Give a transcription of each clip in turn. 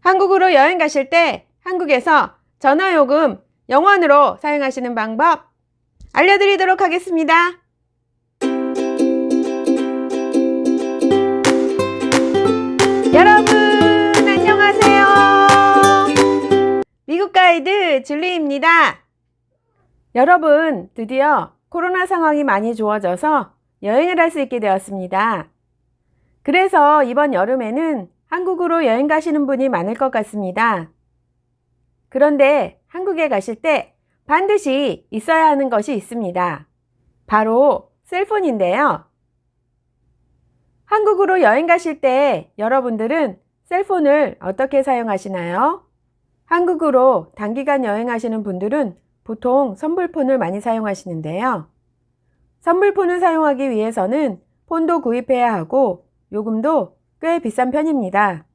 한국으로 여행 가실 때 한국에서 전화요금 0원으로 사용하시는 방법 알려드리도록 하겠습니다. 여러분 안녕하세요. 미국 가이드 줄리입니다. 여러분 드디어 코로나 상황이 많이 좋아져서 여행을 할 수 있게 되었습니다. 그래서 이번 여름에는 한국으로 여행 가시는 분이 많을 것 같습니다. 그런데 한국에 가실 때 반드시 있어야 하는 것이 있습니다. 바로 셀폰인데요. 한국으로 여행 가실 때 여러분들은 셀폰을 어떻게 사용하시나요? 한국으로 단기간 여행하시는 분들은 보통 선불폰을 많이 사용하시는데요. 선불폰을 사용하기 위해서는 폰도 구입해야 하고 요금도 꽤 비싼 편입니다.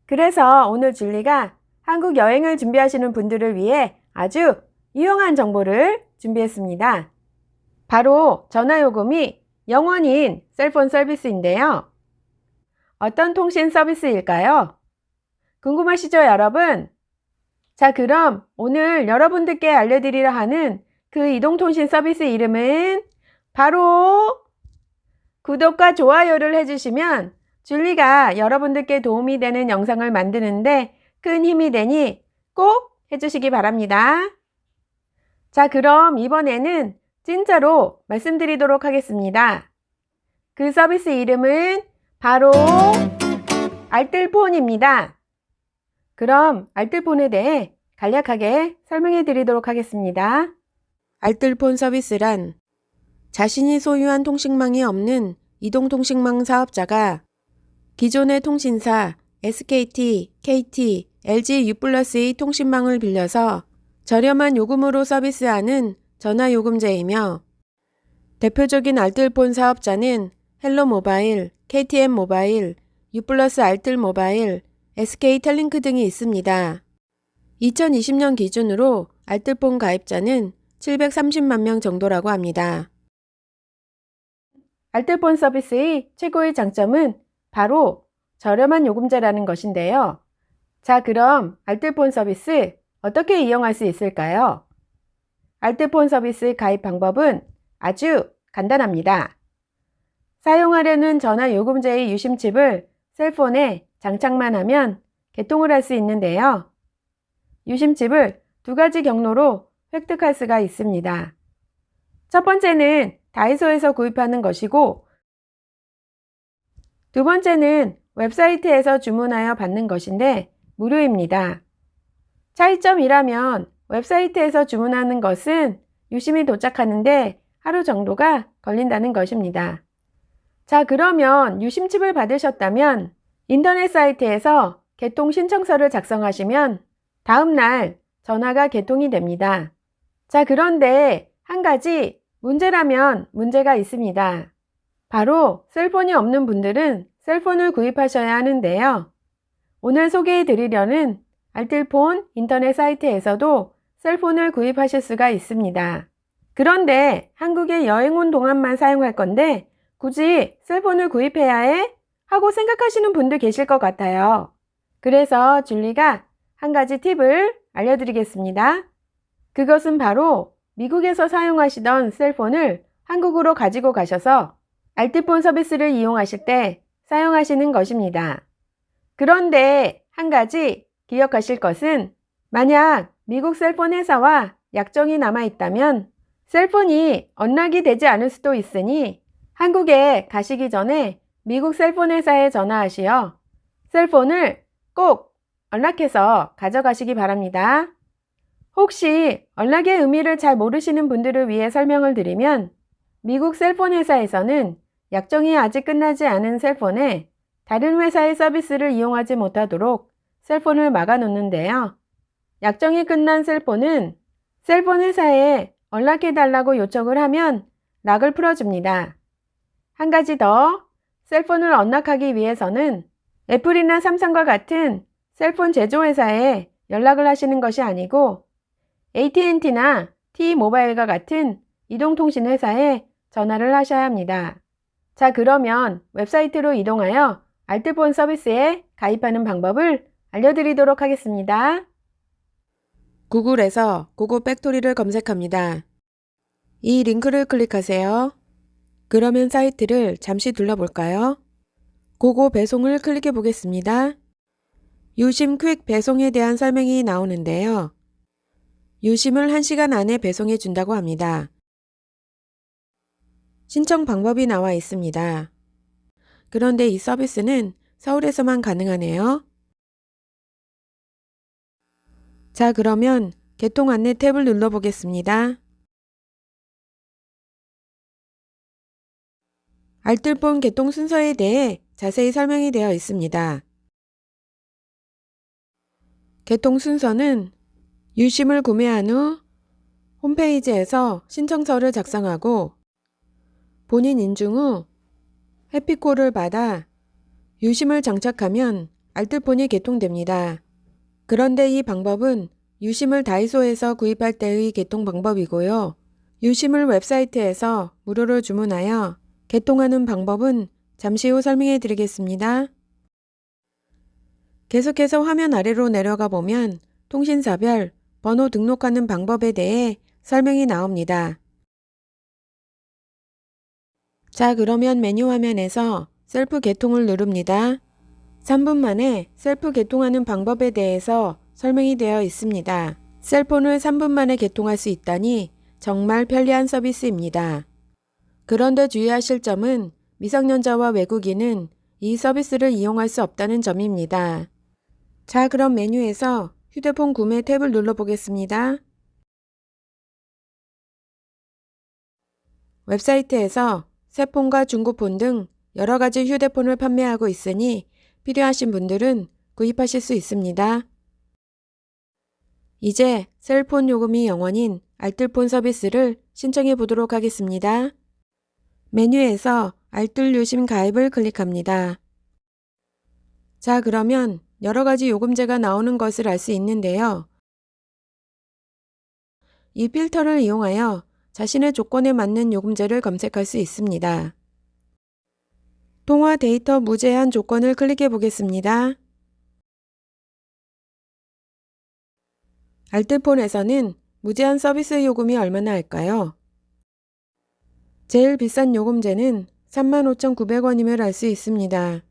그래서 오늘 줄리가 한국 여행을 준비하시는 분들을 위해 아주 유용한 정보를 준비했습니다. 바로 전화요금이 0원인 셀폰 서비스인데요. 어떤 통신 서비스일까요? 궁금하시죠, 여러분? 자, 그럼 오늘 여러분들께 알려드리려 하는 그 이동통신 서비스 이름은 바로 구독과 좋아요를 해주시면 줄리가 여러분들께 도움이 되는 영상을 만드는데 큰 힘이 되니 꼭 해주시기 바랍니다. 자, 그럼 이번에는 진짜로 말씀드리도록 하겠습니다. 그 서비스 이름은 바로 알뜰폰입니다. 그럼 알뜰폰에 대해 간략하게 설명해 드리도록 하겠습니다. 알뜰폰 서비스란 자신이 소유한 통신망이 없는 이동통신망 사업자가 기존의 통신사 SKT, KT, LG U+의 통신망을 빌려서 저렴한 요금으로 서비스하는 전화요금제이며 대표적인 알뜰폰 사업자는 헬로모바일, KTM모바일, U+ 알뜰모바일, SK텔링크 등이 있습니다. 2020년 기준으로 알뜰폰 가입자는 730만 명 정도라고 합니다. 알뜰폰 서비스의 최고의 장점은 바로 저렴한 요금제라는 것인데요. 자, 그럼 알뜰폰 서비스 어떻게 이용할 수 있을까요? 알뜰폰 서비스 가입 방법은 아주 간단합니다. 사용하려는 전화 요금제의 유심칩을 셀폰에 장착만 하면 개통을 할 수 있는데요. 유심칩을 두 가지 경로로 획득할 수가 있습니다. 첫 번째는 다이소에서 구입하는 것이고 두 번째는 웹사이트에서 주문하여 받는 것인데 무료입니다. 차이점이라면 웹사이트에서 주문하는 것은 유심이 도착하는데 하루 정도가 걸린다는 것입니다. 자, 그러면 유심칩을 받으셨다면 인터넷 사이트에서 개통 신청서를 작성하시면 다음날 전화가 개통이 됩니다. 자, 그런데 한 가지 문제라면 문제가 있습니다. 바로 셀폰이 없는 분들은 셀폰을 구입하셔야 하는데요. 오늘 소개해 드리려는 알뜰폰 인터넷 사이트에서도 셀폰을 구입하실 수가 있습니다. 그런데 한국에 여행 온 동안만 사용할 건데 굳이 셀폰을 구입해야 해? 하고 생각하시는 분들 계실 것 같아요. 그래서 줄리가 한 가지 팁을 알려드리겠습니다. 그것은 바로 미국에서 사용하시던 셀폰을 한국으로 가지고 가셔서 알뜰폰 서비스를 이용하실 때 사용하시는 것입니다. 그런데 한 가지 기억하실 것은 만약 미국 셀폰 회사와 약정이 남아있다면 셀폰이 언락이 되지 않을 수도 있으니 한국에 가시기 전에 미국 셀폰 회사에 전화하시어 셀폰을 꼭 언락해서 가져가시기 바랍니다. 혹시 언락의 의미를 잘 모르시는 분들을 위해 설명을 드리면 미국 셀폰 회사에서는 약정이 아직 끝나지 않은 셀폰에 다른 회사의 서비스를 이용하지 못하도록 셀폰을 막아 놓는데요. 약정이 끝난 셀폰은 셀폰 회사에 언락해달라고 요청을 하면 락을 풀어줍니다. 한 가지 더, 셀폰을 언락하기 위해서는 애플이나 삼성과 같은 셀폰 제조회사에 연락을 하시는 것이 아니고 AT&T나 T모바일과 같은 이동통신 회사에 전화를 하셔야 합니다. 자, 그러면 웹사이트로 이동하여 알뜰폰 서비스에 가입하는 방법을 알려드리도록 하겠습니다. 구글에서 고고 팩토리를 검색합니다. 이 링크를 클릭하세요. 그러면 사이트를 잠시 둘러볼까요? 고고 배송을 클릭해 보겠습니다. 유심 퀵 배송에 대한 설명이 나오는데요. 유심을 1시간 안에 배송해 준다고 합니다. 신청 방법이 나와 있습니다. 그런데 이 서비스는 서울에서만 가능하네요. 자, 그러면 개통 안내 탭을 눌러보겠습니다. 알뜰폰 개통 순서에 대해 자세히 설명이 되어 있습니다. 개통 순서는 유심을 구매한 후 홈페이지에서 신청서를 작성하고 본인 인증 후 해피콜을 받아 유심을 장착하면 알뜰폰이 개통됩니다. 그런데 이 방법은 유심을 다이소에서 구입할 때의 개통 방법이고요. 유심을 웹사이트에서 무료로 주문하여 개통하는 방법은 잠시 후 설명해 드리겠습니다. 계속해서 화면 아래로 내려가 보면 통신사별 번호 등록하는 방법에 대해 설명이 나옵니다. 자, 그러면 메뉴 화면에서 셀프 개통을 누릅니다. 3분 만에 셀프 개통하는 방법에 대해서 설명이 되어 있습니다. 셀폰을 3분 만에 개통할 수 있다니 정말 편리한 서비스입니다. 그런데 주의하실 점은 미성년자와 외국인은 이 서비스를 이용할 수 없다는 점입니다. 자, 그럼 메뉴에서 휴대폰 구매 탭을 눌러보겠습니다. 웹사이트에서 새폰과 중고폰 등 여러 가지 휴대폰을 판매하고 있으니 필요하신 분들은 구입하실 수 있습니다. 이제 셀폰 요금이 0원인 알뜰폰 서비스를 신청해 보도록 하겠습니다. 메뉴에서 알뜰유심 가입을 클릭합니다. 자, 그러면 여러 가지 요금제가 나오는 것을 알 수 있는데요. 이 필터를 이용하여 자신의 조건에 맞는 요금제를 검색할 수 있습니다. 통화 데이터 무제한 조건을 클릭해 보겠습니다. 알뜰폰에서는 무제한 서비스 요금이 얼마나 할까요? 제일 비싼 요금제는 35,900원임을 알 수 있습니다.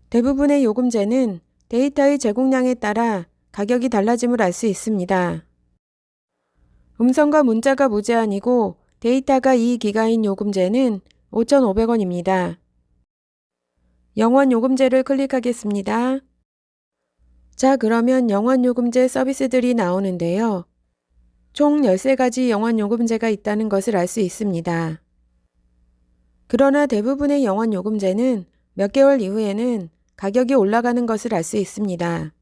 대부분의 요금제는 데이터의 제공량에 따라 가격이 달라짐을 알 수 있습니다. 음성과 문자가 무제한이고 데이터가 2기가인 요금제는 5,500원입니다. 0원 요금제를 클릭하겠습니다. 자, 그러면 0원 요금제 서비스들이 나오는데요. 총 13가지 0원 요금제가 있다는 것을 알 수 있습니다. 그러나 대부분의 0원 요금제는 몇 개월 이후에는 가격이 올라가는 것을 알 수 있습니다.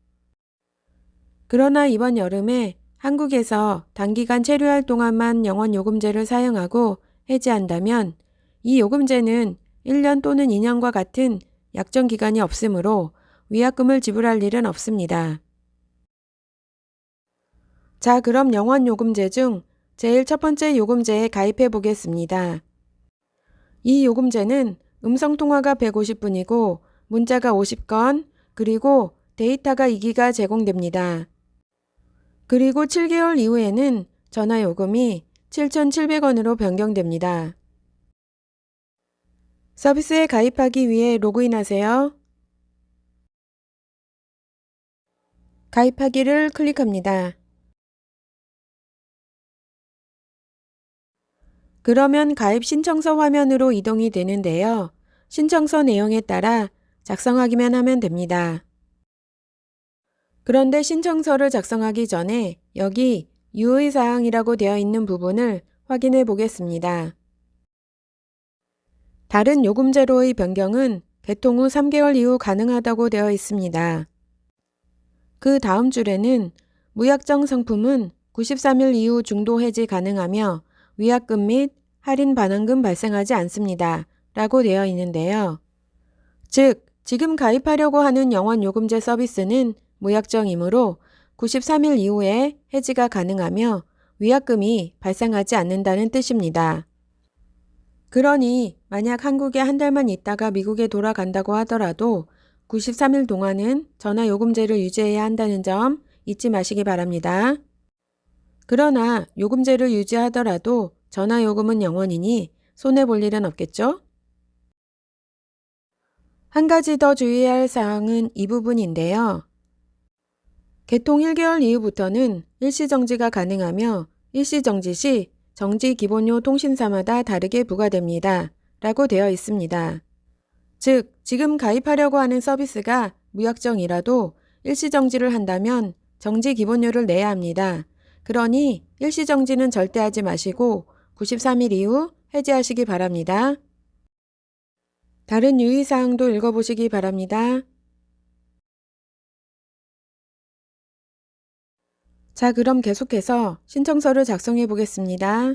그러나 이번 여름에 한국에서 단기간 체류할 동안만 0원 요금제를 사용하고 해지한다면 이 요금제는 1년 또는 2년과 같은 약정 기간이 없으므로 위약금을 지불할 일은 없습니다. 자, 그럼 0원 요금제 중 제일 첫 번째 요금제에 가입해 보겠습니다. 이 요금제는 음성통화가 150분이고 문자가 50건, 그리고 데이터가 2기가 제공됩니다. 그리고 7개월 이후에는 전화요금이 7,700원으로 변경됩니다. 서비스에 가입하기 위해 로그인하세요. 가입하기를 클릭합니다. 그러면 가입 신청서 화면으로 이동이 되는데요. 신청서 내용에 따라 작성하기만 하면 됩니다. 그런데 신청서를 작성하기 전에 여기 유의사항이라고 되어 있는 부분을 확인해 보겠습니다. 다른 요금제로의 변경은 개통 후 3개월 이후 가능하다고 되어 있습니다. 그 다음 줄에는 무약정 상품은 93일 이후 중도 해지 가능하며 위약금 및 할인 반환금 발생하지 않습니다. 라고 되어 있는데요. 즉, 지금 가입하려고 하는 0원 요금제 서비스는 무약정이므로 93일 이후에 해지가 가능하며 위약금이 발생하지 않는다는 뜻입니다. 그러니 만약 한국에 한 달만 있다가 미국에 돌아간다고 하더라도 93일 동안은 전화요금제를 유지해야 한다는 점 잊지 마시기 바랍니다. 그러나 요금제를 유지하더라도 전화요금은 영원이니 손해볼 일은 없겠죠? 한 가지 더 주의해야 할 사항은 이 부분인데요. 개통 1개월 이후부터는 일시정지가 가능하며 일시정지 시 정지 기본료 통신사마다 다르게 부과됩니다. 라고 되어 있습니다. 즉, 지금 가입하려고 하는 서비스가 무약정이라도 일시정지를 한다면 정지 기본료를 내야 합니다. 그러니 일시정지는 절대 하지 마시고 93일 이후 해지하시기 바랍니다. 다른 유의사항도 읽어보시기 바랍니다. 자, 그럼 계속해서 신청서를 작성해 보겠습니다.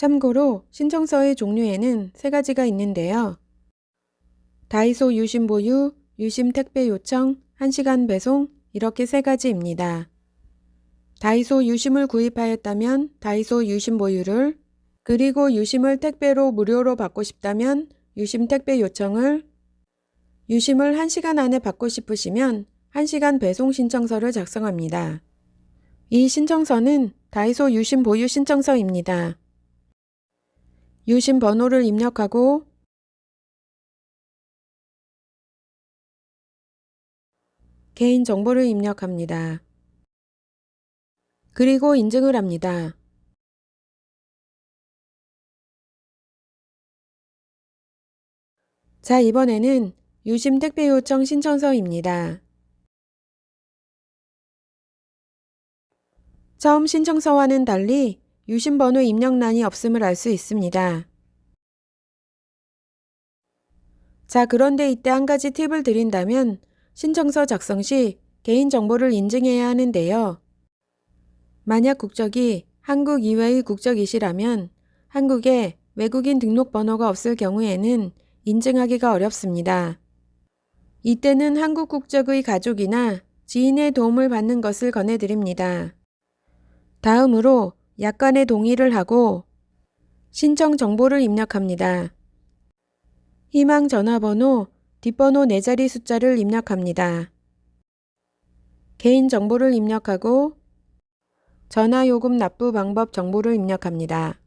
참고로 신청서의 종류에는 3가지가 있는데요. 다이소 유심 보유, 유심 택배 요청, 1시간 배송 이렇게 3가지입니다. 다이소 유심을 구입하였다면 다이소 유심 보유를, 그리고 유심을 택배로 무료로 받고 싶다면 유심 택배 요청을, 유심을 1시간 안에 받고 싶으시면 1시간 배송 신청서를 작성합니다. 이 신청서는 다이소 유심 보유 신청서입니다. 유심 번호를 입력하고 개인 정보를 입력합니다. 그리고 인증을 합니다. 자, 이번에는 유심 택배 요청 신청서입니다. 처음 신청서와는 달리 유심 번호 입력란이 없음을 알 수 있습니다. 자, 그런데 이때 한 가지 팁을 드린다면 신청서 작성 시 개인정보를 인증해야 하는데요. 만약 국적이 한국 이외의 국적이시라면 한국에 외국인 등록번호가 없을 경우에는 인증하기가 어렵습니다. 이때는 한국 국적의 가족이나 지인의 도움을 받는 것을 권해드립니다. 다음으로 약관의 동의를 하고 신청 정보를 입력합니다. 희망 전화번호, 뒷번호 4자리 숫자를 입력합니다. 개인 정보를 입력하고 전화요금 납부 방법 정보를 입력합니다.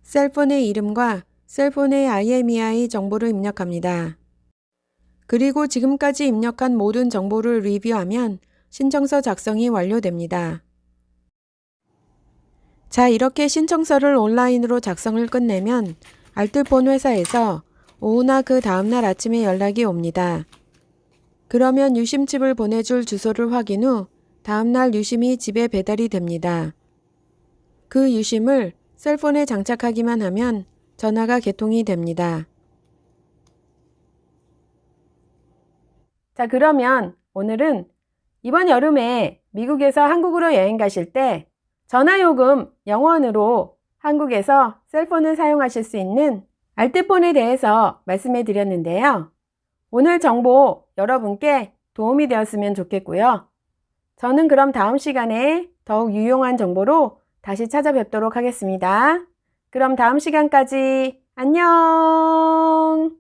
셀폰의 이름과 셀폰의 IMEI 정보를 입력합니다. 그리고 지금까지 입력한 모든 정보를 리뷰하면 신청서 작성이 완료됩니다. 자, 이렇게 신청서를 온라인으로 작성을 끝내면 알뜰폰 회사에서 오후나 그 다음날 아침에 연락이 옵니다. 그러면 유심칩을 보내줄 주소를 확인 후 다음날 유심이 집에 배달이 됩니다. 그 유심을 셀폰에 장착하기만 하면 전화가 개통이 됩니다. 자, 그러면 오늘은 이번 여름에 미국에서 한국으로 여행 가실 때 전화요금 0원으로 한국에서 셀폰을 사용하실 수 있는 알뜰폰에 대해서 말씀해 드렸는데요. 오늘 정보 여러분께 도움이 되었으면 좋겠고요. 저는 그럼 다음 시간에 더욱 유용한 정보로 다시 찾아뵙도록 하겠습니다. 그럼 다음 시간까지 안녕!